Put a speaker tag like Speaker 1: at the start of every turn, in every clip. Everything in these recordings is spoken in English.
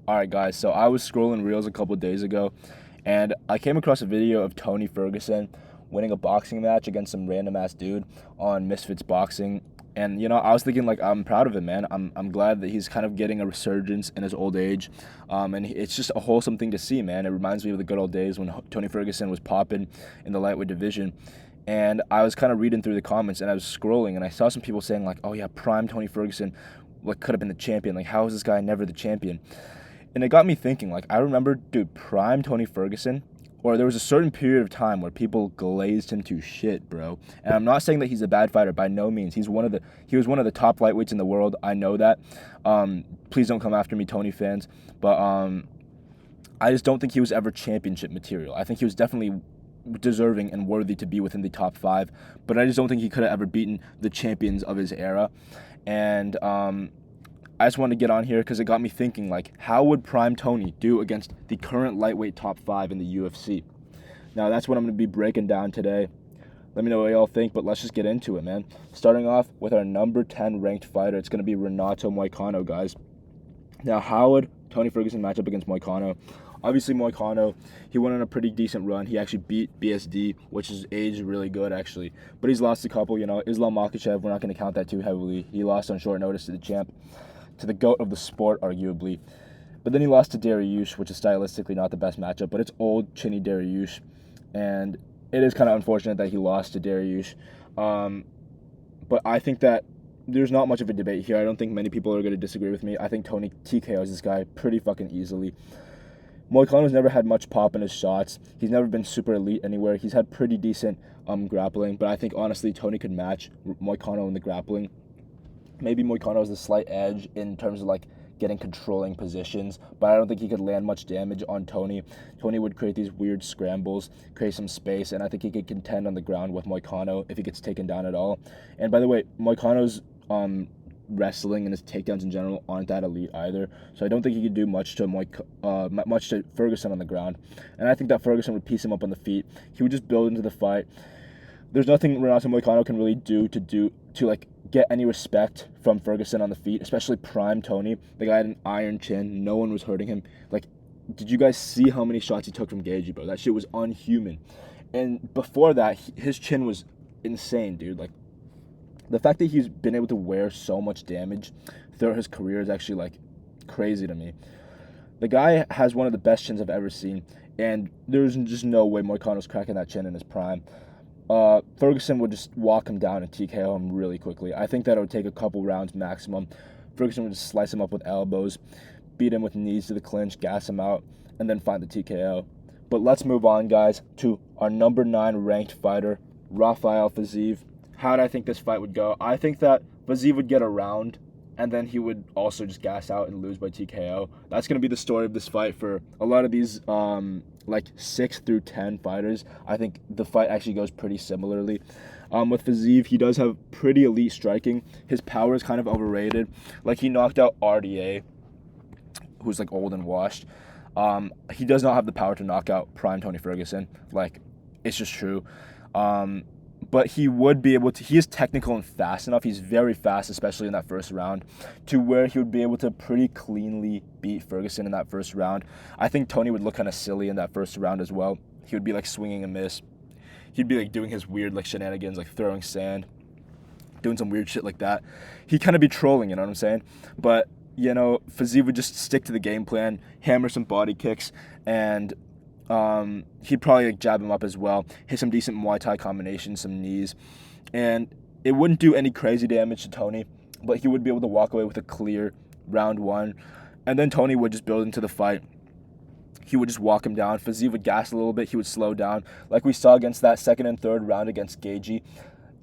Speaker 1: Alright guys, so I was scrolling Reels a couple days ago and I came across a video of Tony Ferguson winning a boxing match against some random ass dude on Misfits Boxing. And I was thinking like I'm proud of him, man. I'm glad that he's kind of getting a resurgence in his old age. And it's just a wholesome thing to see, man. It reminds me of the good old days when Tony Ferguson was popping in the lightweight division. And I was kind of reading through the comments and I was scrolling and I saw some people saying like, "Oh yeah, prime Tony Ferguson like could have been the champion. Like how is this guy never the champion?" And it got me thinking, like, I remember, dude, prime Tony Ferguson, or there was a certain period of time where people glazed him to shit, bro. And I'm not saying that he's a bad fighter by no means. He was one of the top lightweights in the world. I know that. Please don't come after me, Tony fans. But I just don't think he was ever championship material. I think he was definitely deserving and worthy to be within the top five, but I just don't think he could have ever beaten the champions of his era. And I just wanted to get on here because it got me thinking, like, how would Prime Tony do against the current lightweight top five in the UFC? Now, that's what I'm going to be breaking down today. Let me know what y'all think, but let's just get into it, man. Starting off with our number 10 ranked fighter, it's going to be Renato Moicano, guys. Now, how would Tony Ferguson match up against Moicano? Obviously, Moicano, he went on a pretty decent run. He actually beat BSD, which is aged really good, actually. But he's lost a couple, Islam Makhachev, we're not going to count that too heavily. He lost on short notice to the champ, to the GOAT of the sport, arguably. But then he lost to Dariush, which is stylistically not the best matchup, but it's old, chinny Dariush. And it is kind of unfortunate that he lost to Dariush. But I think that there's not much of a debate here. I don't think many people are going to disagree with me. I think Tony TKOs this guy pretty fucking easily. Moicano's never had much pop in his shots. He's never been super elite anywhere. He's had pretty decent grappling, but I think honestly Tony could match Moicano in the grappling. Maybe Moicano has a slight edge in terms of like getting controlling positions, but I don't think he could land much damage on Tony. Tony would create these weird scrambles, create some space, and I think he could contend on the ground with Moicano if he gets taken down at all. And by the way, Moicano's wrestling and his takedowns in general aren't that elite either, so I don't think he could do much to Ferguson on the ground. And I think that Ferguson would piece him up on the feet. He would just build into the fight. There's nothing Renato Moicano can really do to like get any respect from Ferguson on the feet, especially prime Tony. The guy had an iron chin. No one was hurting him. Like, did you guys see how many shots he took from Gagey, bro? That shit was unhuman. And before that, his chin was insane, dude. Like, the fact that he's been able to wear so much damage throughout his career is actually, like, crazy to me. The guy has one of the best chins I've ever seen, and there's just no way Moicano's cracking that chin in his prime. Ferguson would just walk him down and TKO him really quickly. I think that it would take a couple rounds maximum. Ferguson would just slice him up with elbows, beat him with knees to the clinch, gas him out, and then find the TKO. But let's move on, guys, to our number 9 ranked fighter, Rafael Fiziev. How did I think this fight would go? I think that Fiziev would get a round, and then he would also just gas out and lose by TKO. That's going to be the story of this fight for a lot of these like 6 through 10 fighters. I think the fight actually goes pretty similarly. With Fiziev, he does have pretty elite striking. His power is kind of overrated. Like, he knocked out RDA, who's like old and washed. He does not have the power to knock out prime Tony Ferguson. Like, it's just true. But he would be able to, he is technical and fast enough. He's very fast, especially in that first round, to where he would be able to pretty cleanly beat Ferguson in that first round. I think Tony would look kind of silly in that first round as well. He would be like swinging a miss. He'd be like doing his weird like shenanigans, like throwing sand, doing some weird shit like that. He'd kind of be trolling, you know what I'm saying? But, Fiziev would just stick to the game plan, hammer some body kicks, and he'd probably like jab him up as well, hit some decent Muay Thai combinations, some knees, and it wouldn't do any crazy damage to Tony, but he would be able to walk away with a clear round 1, and then Tony would just build into the fight. He would just walk him down. Fiziev would gas a little bit. He would slow down, like we saw against that second and third round against Gagey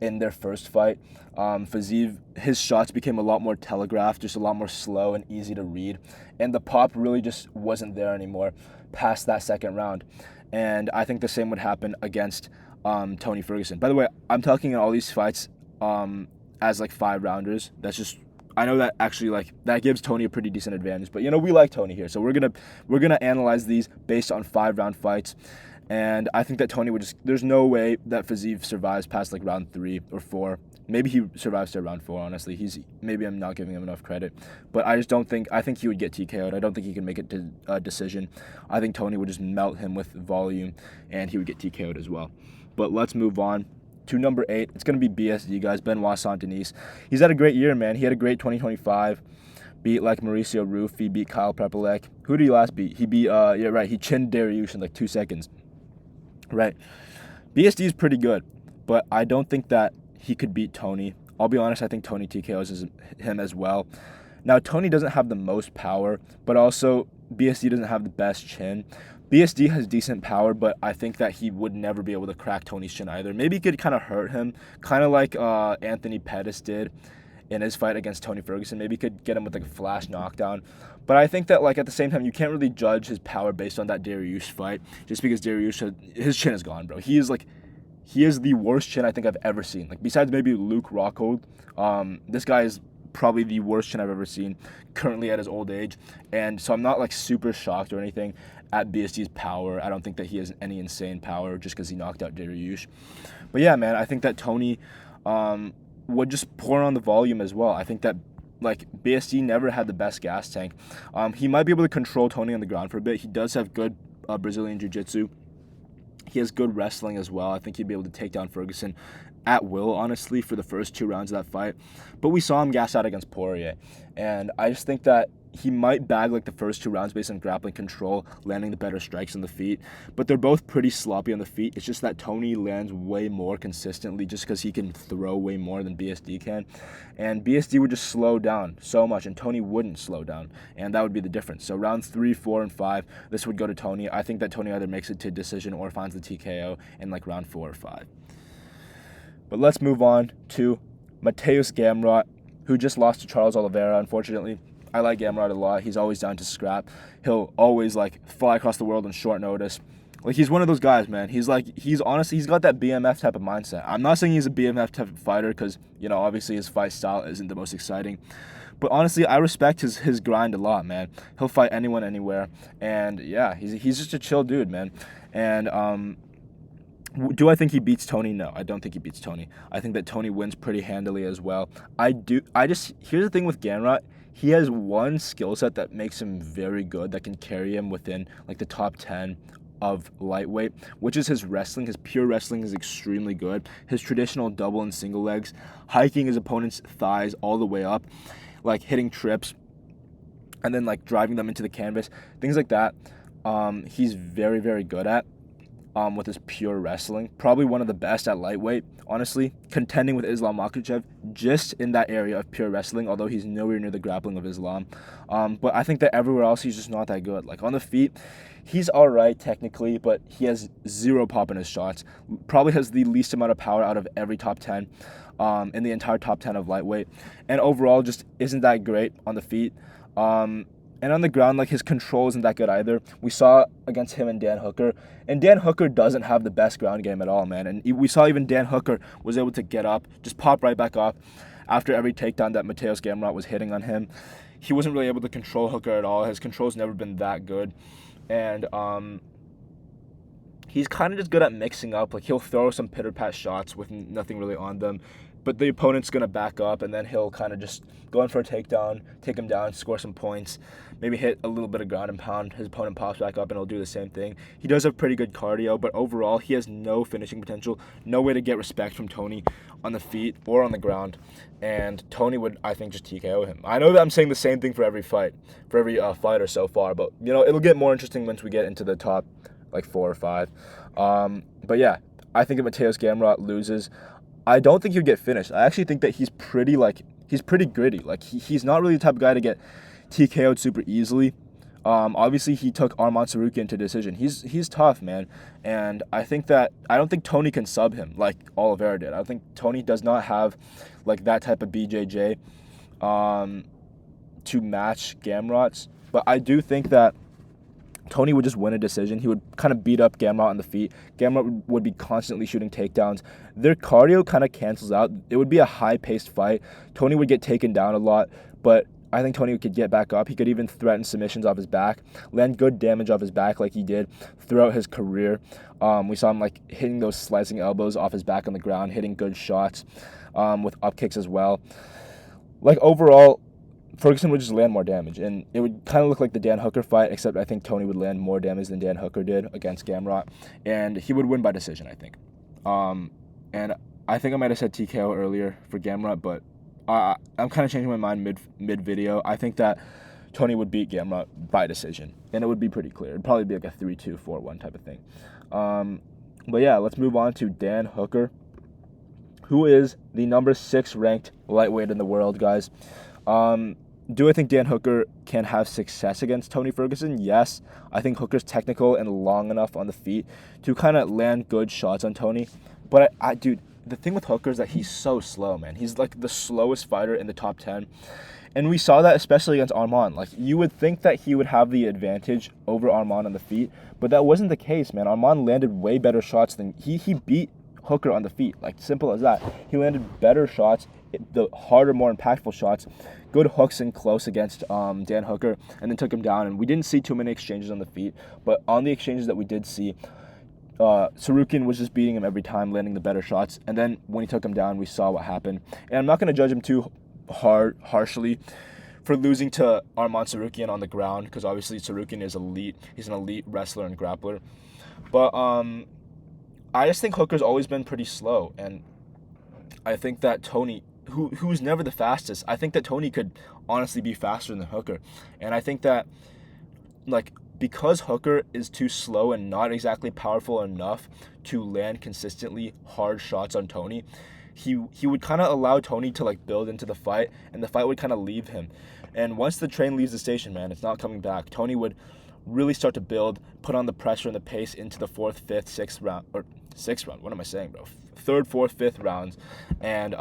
Speaker 1: in their first fight. Fiziev, his shots became a lot more telegraphed, just a lot more slow and easy to read, and the pop really just wasn't there anymore past that second round. And I think the same would happen against Tony Ferguson. By the way, I'm talking in all these fights as like 5-rounders. That's just, I know that actually like that gives Tony a pretty decent advantage, but we like Tony here, so we're gonna analyze these based on 5-round fights. And I think that Tony would just, there's no way that Fiziev survives past like round 3 or 4 Maybe he survives to round 4, honestly. Maybe I'm not giving him enough credit. But I just don't think, I think he would get TKO'd. I don't think he can make it to a decision. I think Tony would just melt him with volume, and he would get TKO'd as well. But let's move on to number 8. It's going to be BSD, guys, Benoit Saint-Denis. He's had a great year, man. He had a great 2025. Beat like Mauricio Rufy, beat Kyle Prepolek. Who did he last beat? He beat, he chinned Dariush in like 2 seconds. Right. BSD is pretty good, but I don't think that he could beat Tony. I'll be honest, I think Tony TKOs him as well. Now, Tony doesn't have the most power, but also BSD doesn't have the best chin. BSD has decent power, but I think that he would never be able to crack Tony's chin either. Maybe he could kind of hurt him, kind of like Anthony Pettis did in his fight against Tony Ferguson. Maybe he could get him with like a flash knockdown. But I think that like at the same time, you can't really judge his power based on that Dariush fight, just because Dariush, his chin is gone, bro. He is the worst chin I think I've ever seen. Like besides maybe Luke Rockhold, this guy is probably the worst chin I've ever seen currently at his old age. And so I'm not like super shocked or anything at BSD's power. I don't think that he has any insane power just because he knocked out Dariush. But yeah, man, I think that Tony would just pour on the volume as well. I think that like BSD never had the best gas tank. He might be able to control Tony on the ground for a bit. He does have good Brazilian jiu-jitsu. He has good wrestling as well. I think he'd be able to take down Ferguson at will, honestly, for the first 2 rounds of that fight. But we saw him gas out against Poirier. And I just think that he might bag like the first 2 rounds based on grappling control, landing the better strikes on the feet. But they're both pretty sloppy on the feet. It's just that Tony lands way more consistently just because he can throw way more than BSD can. And BSD would just slow down so much, and Tony wouldn't slow down. And that would be the difference. So rounds 3, 4, and 5, this would go to Tony. I think that Tony either makes it to decision or finds the TKO in like round 4 or 5. But let's move on to Mateusz Gamrot, who just lost to Charles Oliveira, unfortunately. I like Gamrot a lot. He's always down to scrap. He'll always like fly across the world on short notice. Like he's one of those guys, man. He's honestly, he's got that BMF type of mindset. I'm not saying he's a BMF type of fighter because, obviously his fight style isn't the most exciting. But honestly, I respect his grind a lot, man. He'll fight anyone, anywhere. And yeah, he's just a chill dude, man. And do I think he beats Tony? No, I don't think he beats Tony. I think that Tony wins pretty handily as well. Here's the thing with Gamrot. He has one skill set that makes him very good, that can carry him within like the top 10 of lightweight, which is his wrestling. His pure wrestling is extremely good. His traditional double and single legs, hiking his opponent's thighs all the way up, like hitting trips, and then like driving them into the canvas, things like that. He's very, very good at. With his pure wrestling. Probably one of the best at lightweight, honestly, contending with Islam Makhachev just in that area of pure wrestling, although he's nowhere near the grappling of Islam. But I think that everywhere else he's just not that good. Like on the feet, he's all right technically, but he has zero pop in his shots. Probably has the least amount of power out of every top 10 in the entire top 10 of lightweight. And overall just isn't that great on the feet. And on the ground, like his control isn't that good either. We saw against him and Dan Hooker. And Dan Hooker doesn't have the best ground game at all, man. And we saw even Dan Hooker was able to get up, just pop right back up after every takedown that Mateusz Gamrot was hitting on him. He wasn't really able to control Hooker at all. His control's never been that good. And he's kind of just good at mixing up. Like he'll throw some pitter-pat shots with nothing really on them. But the opponent's going to back up, and then he'll kind of just go in for a takedown, take him down, score some points, maybe hit a little bit of ground and pound. His opponent pops back up, and he'll do the same thing. He does have pretty good cardio, but overall, he has no finishing potential, no way to get respect from Tony on the feet or on the ground. And Tony would, I think, just TKO him. I know that I'm saying the same thing for every fight, for every fighter so far, but, it'll get more interesting once we get into the top, like, 4 or 5. But, yeah, I think if Mateusz Gamrot loses, I don't think he'll get finished. I actually think that he's pretty gritty. Like he's not really the type of guy to get TKO'd super easily. Obviously he took Arman Tsarukyan to decision. He's tough, man. And I don't think Tony can sub him like Oliveira did. I think Tony does not have like that type of BJJ to match Gamrot's. But I do think that Tony would just win a decision. He would kind of beat up Gamrot on the feet. Gamrot would be constantly shooting takedowns. Their cardio kind of cancels out. It would be a high-paced fight. Tony would get taken down a lot, but I think Tony could get back up. He could even threaten submissions off his back, land good damage off his back like he did throughout his career. We saw him like hitting those slicing elbows off his back on the ground, hitting good shots with up kicks as well. Like overall, Ferguson would just land more damage, and it would kind of look like the Dan Hooker fight, except I think Tony would land more damage than Dan Hooker did against Gamrot, and he would win by decision, I think. And I think I might have said TKO earlier for Gamrot, but I'm kind of changing my mind mid video. I think that Tony would beat Gamrot by decision, and it would be pretty clear. It'd probably be like a 3-2, 4-1 type of thing. But yeah, let's move on to Dan Hooker, who is the number 6 ranked lightweight in the world, guys. Do I think Dan Hooker can have success against Tony Ferguson? Yes. I think Hooker's technical and long enough on the feet to kind of land good shots on Tony. But, dude, the thing with Hooker is that he's so slow, man. He's like the slowest fighter in the top 10. And we saw that especially against Arman. Like, you would think that he would have the advantage over Arman on the feet, but that wasn't the case, man. Arman landed way better shots than he beat Hooker on the feet. Like, simple as that. He landed better shots, the harder, more impactful shots, good hooks in close against Dan Hooker, and then took him down. And we didn't see too many exchanges on the feet, but on the exchanges that we did see, Sarukian was just beating him every time, landing the better shots. And then when he took him down, we saw what happened. And I'm not going to judge him too harshly for losing to Arman Sarukian on the ground, because obviously Sarukian is elite. He's an elite wrestler and grappler. But I just think Hooker's always been pretty slow, and I think that Tony, who's never the fastest, I think that Tony could honestly be faster than Hooker. And I think that, like, because Hooker is too slow and not exactly powerful enough to land consistently hard shots on Tony, he would kind of allow Tony to like build into the fight, and the fight would kind of leave him. And once the train leaves the station, man, it's not coming back. Tony would really start to build, put on the pressure and the pace into the 4th, 5th, 6th round, or 6th round. What am I saying, bro? 3rd, 4th, 5th rounds. And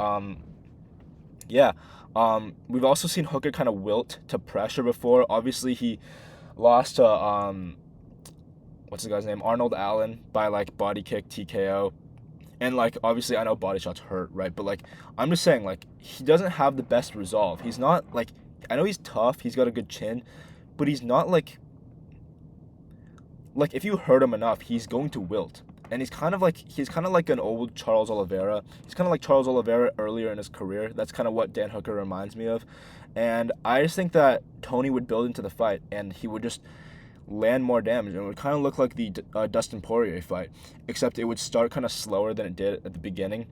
Speaker 1: we've also seen Hooker kind of wilt to pressure before. Obviously, he lost to what's the guy's name? Arnold Allen by like body kick TKO. And, like, obviously, I know body shots hurt, right? But, like, I'm just saying, like, he doesn't have the best resolve. He's not, like, I know he's tough. He's got a good chin. But he's not, like, if you hurt him enough, he's going to wilt. And he's kind of like an old Charles Oliveira. He's kind of like Charles Oliveira earlier in his career. That's kind of what Dan Hooker reminds me of. And I just think that Tony would build into the fight, and he would just land more damage, and it would kind of look like the Dustin Poirier fight, except it would start kind of slower than it did at the beginning.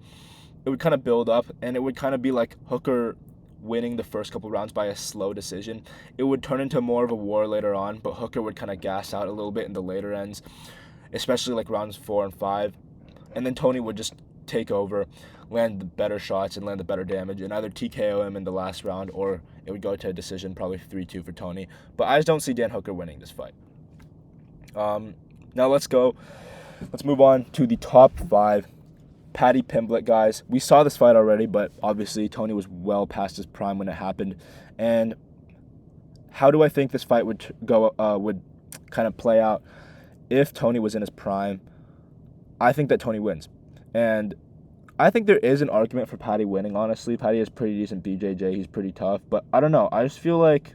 Speaker 1: It would kind of build up, and it would kind of be like Hooker winning the first couple rounds by a slow decision. It would turn into more of a war later on, but Hooker would kind of gas out a little bit in the later ends, especially like rounds 4 and 5, and then Tony would just take over, land the better shots and land the better damage, and either TKO him in the last round, or it would go to a decision, probably 3-2 for Tony. But I just don't see Dan Hooker winning this fight. Now let's move on to the top 5. Paddy Pimblett, guys. We saw this fight already, but obviously Tony was well past his prime when it happened. And how do I think this fight would kind of play out if Tony was in his prime? I think that Tony wins. And I think there is an argument for Paddy winning, honestly. Paddy is pretty decent BJJ. He's pretty tough. But I don't know. I just feel like,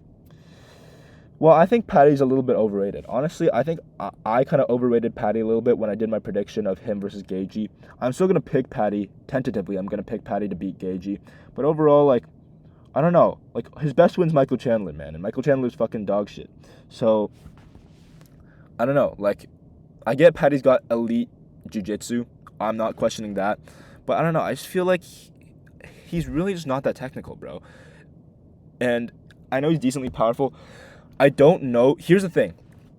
Speaker 1: well, I think Paddy's a little bit overrated. Honestly, I think I kind of overrated Paddy a little bit when I did my prediction of him versus Gaethje. I'm still going to pick Paddy. Tentatively, I'm going to pick Paddy to beat Gaethje. But overall, like, I don't know. Like, his best win's Michael Chandler, man. And Michael Chandler's fucking dog shit. So, I don't know. Like, I get Paddy's got elite jiu-jitsu. I'm not questioning that. But I don't know. I just feel like he's really just not that technical, bro. And I know he's decently powerful. I don't know. Here's the thing.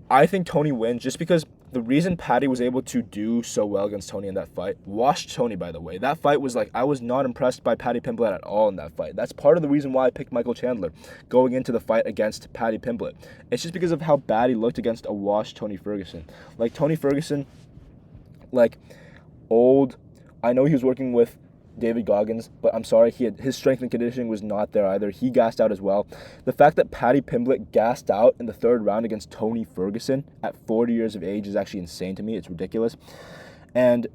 Speaker 1: I think Tony wins just because the reason Paddy was able to do so well against Tony in that fight, washed Tony, by the way. That fight was like, I was not impressed by Paddy Pimblett at all in that fight. That's part of the reason why I picked Michael Chandler going into the fight against Paddy Pimblett. It's just because of how bad he looked against a washed Tony Ferguson. Like, Tony Ferguson, like, old. I know he was working with David Goggins, but I'm sorry, his strength and conditioning was not there either. He gassed out as well. The fact that Paddy Pimblett gassed out in the 3rd round against Tony Ferguson at 40 years of age is actually insane to me. It's ridiculous. And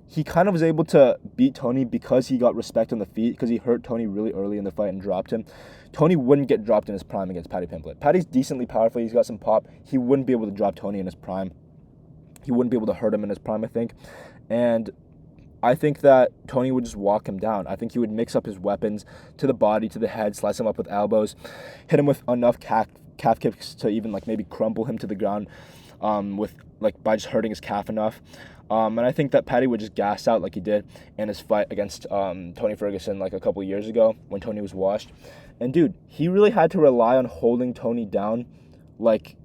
Speaker 1: he kind of was able to beat Tony because he got respect on the feet, because he hurt Tony really early in the fight and dropped him. Tony wouldn't get dropped in his prime against Paddy Pimblett. Paddy's decently powerful. He's got some pop. He wouldn't be able to drop Tony in his prime. He wouldn't be able to hurt him in his prime, I think. And I think that Tony would just walk him down. I think he would mix up his weapons to the body, to the head, slice him up with elbows, hit him with enough calf kicks to even like maybe crumble him to the ground with like by just hurting his calf enough. And I think that Paddy would just gas out like he did in his fight against Tony Ferguson like a couple of years ago when Tony was washed. And dude, he really had to rely on holding Tony down, like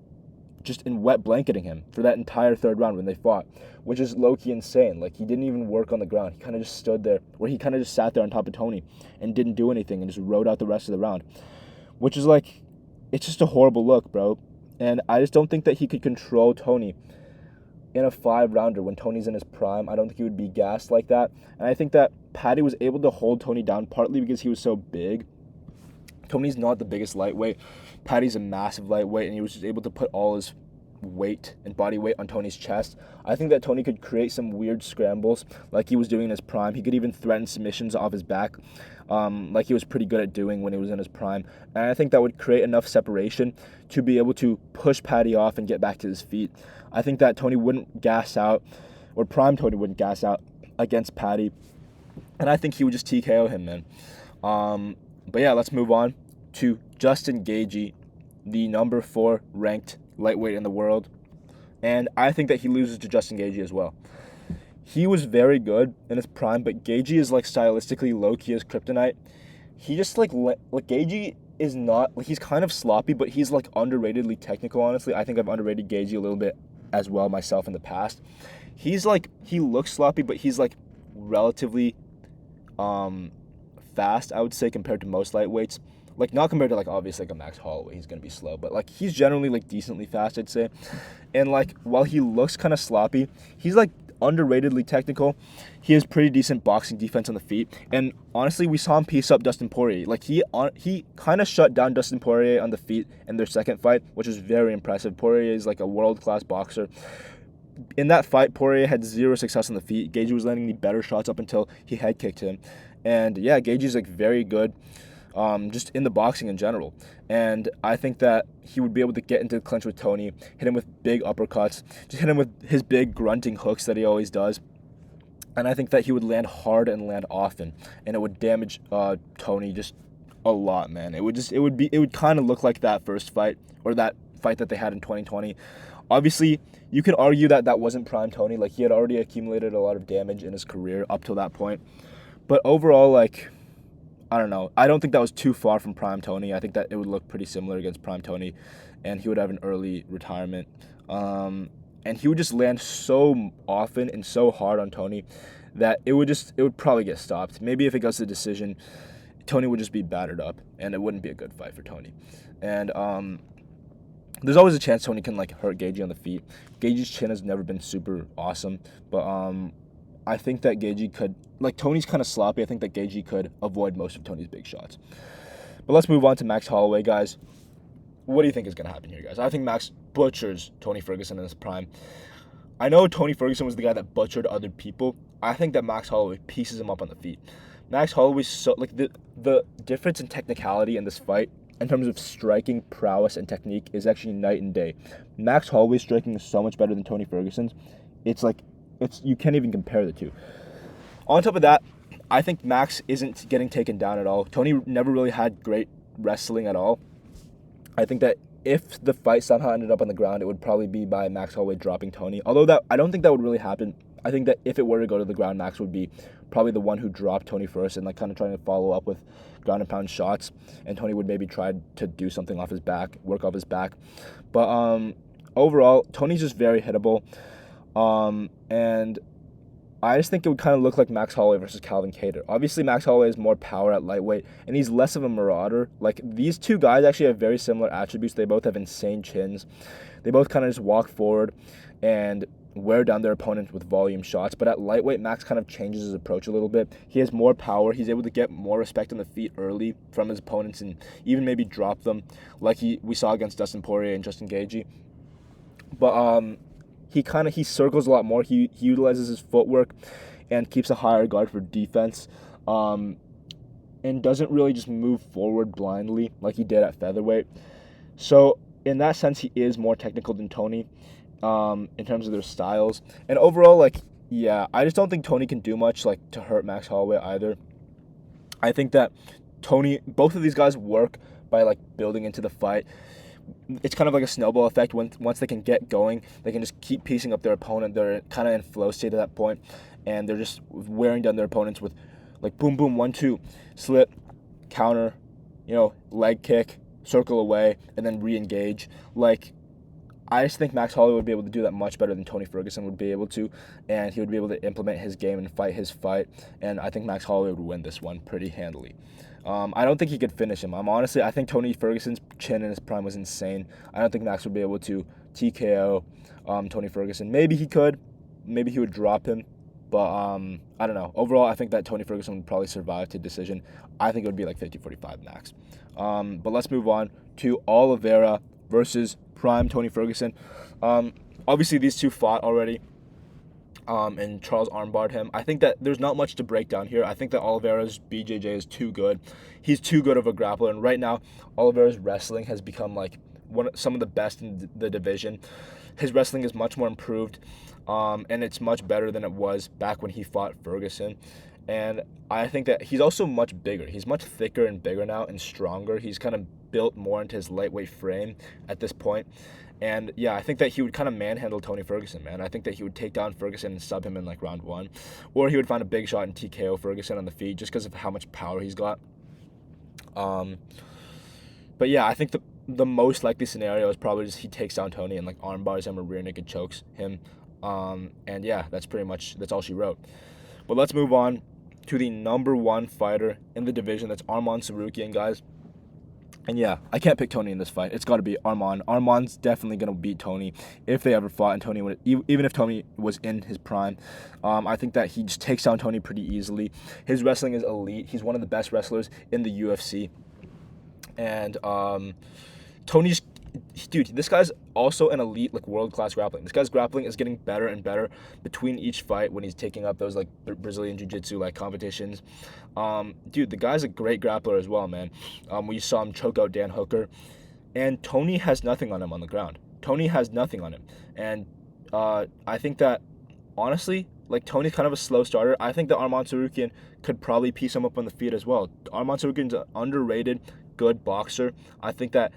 Speaker 1: just in wet blanketing him for that entire third round when they fought, which is low-key insane. Like, he didn't even work on the ground. He kind of just stood there, or he kind of just sat there on top of Tony and didn't do anything and just rode out the rest of the round, which is like, it's just a horrible look, bro. And I just don't think that he could control Tony in a 5-rounder when Tony's in his prime. I don't think he would be gassed like that. And I think that Paddy was able to hold Tony down partly because he was so big. Tony's not the biggest lightweight. Paddy's a massive lightweight, and he was just able to put all his weight and body weight on Tony's chest. I think that Tony could create some weird scrambles like he was doing in his prime. He could even threaten submissions off his back, like he was pretty good at doing when he was in his prime. And I think that would create enough separation to be able to push Paddy off and get back to his feet. I think that Tony wouldn't gas out, or prime Tony wouldn't gas out against Paddy. And I think he would just TKO him, man. But yeah, let's move on to Justin Gaethje, the number 4 ranked lightweight in the world. And I think that he loses to Justin Gaethje as well. He was very good in his prime, but Gaethje is like stylistically low-key as kryptonite. He just like Gaethje is not, like, he's kind of sloppy, but he's like underratedly technical, honestly. I think I've underrated Gaethje a little bit as well myself in the past. He's like, he looks sloppy, but he's like relatively fast, I would say, compared to most lightweights. Like, not compared to, like, obviously, like, a Max Holloway. He's going to be slow. But, like, he's generally, like, decently fast, I'd say. And, like, while he looks kind of sloppy, he's, like, underratedly technical. He has pretty decent boxing defense on the feet. And, honestly, we saw him piece up Dustin Poirier. Like, he kind of shut down Dustin Poirier on the feet in their second fight, which was very impressive. Poirier is, like, a world-class boxer. In that fight, Poirier had zero success on the feet. Gaethje was landing the better shots up until he head kicked him. And, yeah, Gaethje's, like, very good. Just in the boxing in general. And I think that he would be able to get into the clinch with Tony, hit him with big uppercuts, just hit him with his big grunting hooks that he always does. And I think that he would land hard and land often, and it would damage Tony just a lot, man. It would kind of look like that first fight, or that fight that they had in 2020. Obviously, you could argue that that wasn't prime Tony. Like, he had already accumulated a lot of damage in his career up till that point. But overall, like, I don't know. I don't think that was too far from prime Tony. I think that it would look pretty similar against prime Tony, and he would have an early retirement. And he would just land so often and so hard on Tony that it would probably get stopped. Maybe if it goes to decision, Tony would just be battered up, and it wouldn't be a good fight for Tony. And there's always a chance Tony can like hurt Gaethje on the feet. Gaethje's chin has never been super awesome, but I think that Gaethje could, like, Tony's kind of sloppy. I think that Gaethje could avoid most of Tony's big shots. But let's move on to Max Holloway, guys. What do you think is going to happen here, guys? I think Max butchers Tony Ferguson in his prime. I know Tony Ferguson was the guy that butchered other people. I think that Max Holloway pieces him up on the feet. Max Holloway's so, like, the difference in technicality in this fight in terms of striking prowess and technique is actually night and day. Max Holloway's striking is so much better than Tony Ferguson's. You can't even compare the two. On top of that, I think Max isn't getting taken down at all. Tony never really had great wrestling at all. I think that if the fight somehow ended up on the ground, it would probably be by Max Holloway dropping Tony. Although I don't think that would really happen. I think that if it were to go to the ground, Max would be probably the one who dropped Tony first and like kind of trying to follow up with ground and pound shots, and Tony would maybe try to do something off his back, work off his back. But overall, Tony's just very hittable. And I just think it would kind of look like Max Holloway versus Calvin Kattar. Obviously, Max Holloway has more power at lightweight, and he's less of a marauder. Like, these two guys actually have very similar attributes. They both have insane chins. They both kind of just walk forward and wear down their opponent with volume shots. But at lightweight, Max kind of changes his approach a little bit. He has more power. He's able to get more respect on the feet early from his opponents and even maybe drop them like we saw against Dustin Poirier and Justin Gaethje. But he circles a lot more. He utilizes his footwork and keeps a higher guard for defense, and doesn't really just move forward blindly like he did at featherweight. So in that sense, he is more technical than Tony, in terms of their styles. And overall, like, yeah, I just don't think Tony can do much like to hurt Max Holloway either. I think that both of these guys work by like building into the fight. It's kind of like a snowball effect. Once they can get going, they can just keep piecing up their opponent. They're kind of in flow state at that point, and they're just wearing down their opponents with like boom, boom, 1-2, slip, counter, leg kick, circle away, and then re-engage. Like, I just think Max Holloway would be able to do that much better than Tony Ferguson would be able to, and he would be able to implement his game and fight his fight, and I think Max Holloway would win this one pretty handily. I don't think he could finish him. I think Tony Ferguson's chin in his prime was insane. I don't think Max would be able to TKO Tony Ferguson. Maybe he could. Maybe he would drop him. But I don't know. Overall, I think that Tony Ferguson would probably survive to decision. I think it would be like 50-45 max. But let's move on to Oliveira versus prime Tony Ferguson. Obviously, these two fought already, and Charles armbarred him. I think that there's not much to break down here. I think that Oliveira's BJJ is too good. He's too good of a grappler, and right now, Oliveira's wrestling has become like some of the best in the division. His wrestling is much more improved, and it's much better than it was back when he fought Ferguson. And I think that he's also much bigger. He's much thicker and bigger now and stronger. He's kind of built more into his lightweight frame at this point. And yeah, I think that he would kind of manhandle Tony Ferguson, man. I think that he would take down Ferguson and sub him in like round 1. Or he would find a big shot and TKO Ferguson on the feet just because of how much power he's got. But yeah, I think the most likely scenario is probably just he takes down Tony and like arm bars him or rear naked chokes him. And yeah, that's all she wrote. But let's move on to the number 1 fighter in the division. That's Arman Tsarukyan, guys. And yeah, I can't pick Tony in this fight. It's got to be Arman. Arman's definitely going to beat Tony if they ever fought, and Tony would, even if Tony was in his prime. I think that he just takes down Tony pretty easily. His wrestling is elite. He's one of the best wrestlers in the UFC. And dude, this guy's also an elite, like, world-class grappling. This guy's grappling is getting better and better between each fight when he's taking up those, like, Brazilian Jiu-Jitsu, like, competitions. Dude, the guy's a great grappler as well, man. We saw him choke out Dan Hooker. And Tony has nothing on him on the ground. Tony has nothing on him. And I think that, honestly, like, Tony's kind of a slow starter. I think that Arman Tsarukyan could probably piece him up on the feet as well. Arman Tsarukyan's an underrated, good boxer. I think that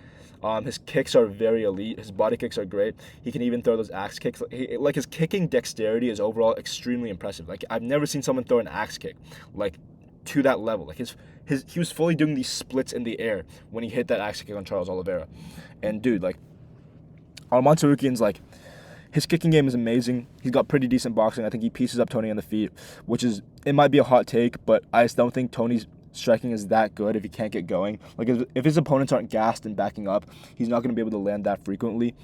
Speaker 1: his kicks are very elite. His body kicks are great. He can even throw those axe kicks. Like, his kicking dexterity is overall extremely impressive. Like, I've never seen someone throw an axe kick like to that level. Like, he was fully doing these splits in the air when he hit that axe kick on Charles Oliveira. And dude, like, Arman Tsarukyan's, like, his kicking game is amazing. He's got pretty decent boxing. I think he pieces up Tony on the feet, it might be a hot take, but I just don't think Tony's striking is that good if he can't get going. Like, if his opponents aren't gassed and backing up, he's not going to be able to land that frequently.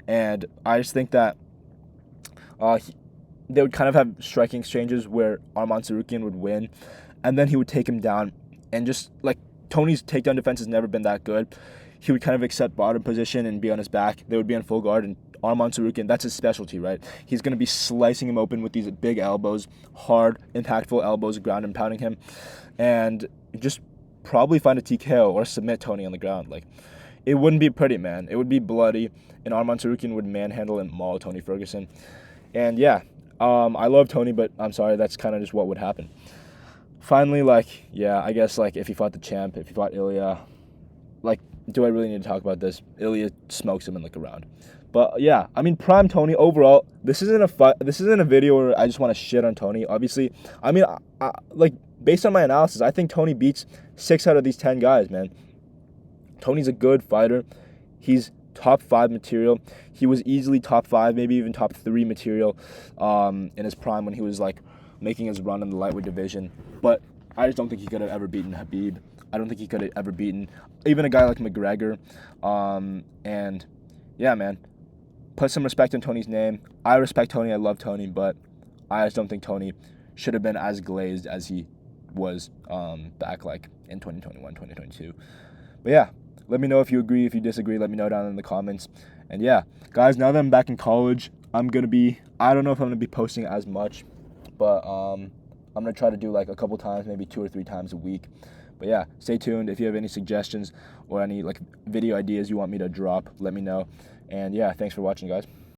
Speaker 1: And I just think that they would kind of have striking exchanges where Arman Tsarukyan would win, and then he would take him down. And just, like, Tony's takedown defense has never been that good. He would kind of accept bottom position and be on his back. They would be on full guard, and Arman Tsarukyan, that's his specialty, right? He's going to be slicing him open with these big elbows, hard, impactful elbows, ground and pounding him, and just probably find a TKO or submit Tony on the ground. Like, it wouldn't be pretty, man. It would be bloody, and Arman Tsarukyan would manhandle and maul Tony Ferguson. And yeah, I love Tony, but I'm sorry, that's kind of just what would happen. Finally, like, yeah, I guess, like, if he fought the champ, if he fought Ilya, like, do I really need to talk about this? Ilya smokes him in like a round. But yeah, I mean, prime Tony overall. This isn't a fight. This isn't a video where I just want to shit on Tony. Obviously, I mean, like, based on my analysis, I think Tony beats 6 out of these 10 guys, man. Tony's a good fighter. He's top 5 material. He was easily top 5, maybe even top 3 material in his prime when he was, like, making his run in the lightweight division. But I just don't think he could have ever beaten Khabib. I don't think he could have ever beaten even a guy like McGregor. And yeah, man, put some respect on Tony's name. I respect Tony. I love Tony, but I just don't think Tony should have been as glazed as he was back, like, in 2021, 2022. But yeah, let me know if you agree, if you disagree. Let me know down in the comments. And yeah, guys, now that I'm back in college, I don't know if I'm going to be posting as much, but I'm going to try to do like a couple times, maybe 2 or 3 times a week. But yeah, stay tuned. If you have any suggestions or any like video ideas you want me to drop, let me know. And yeah, thanks for watching, guys.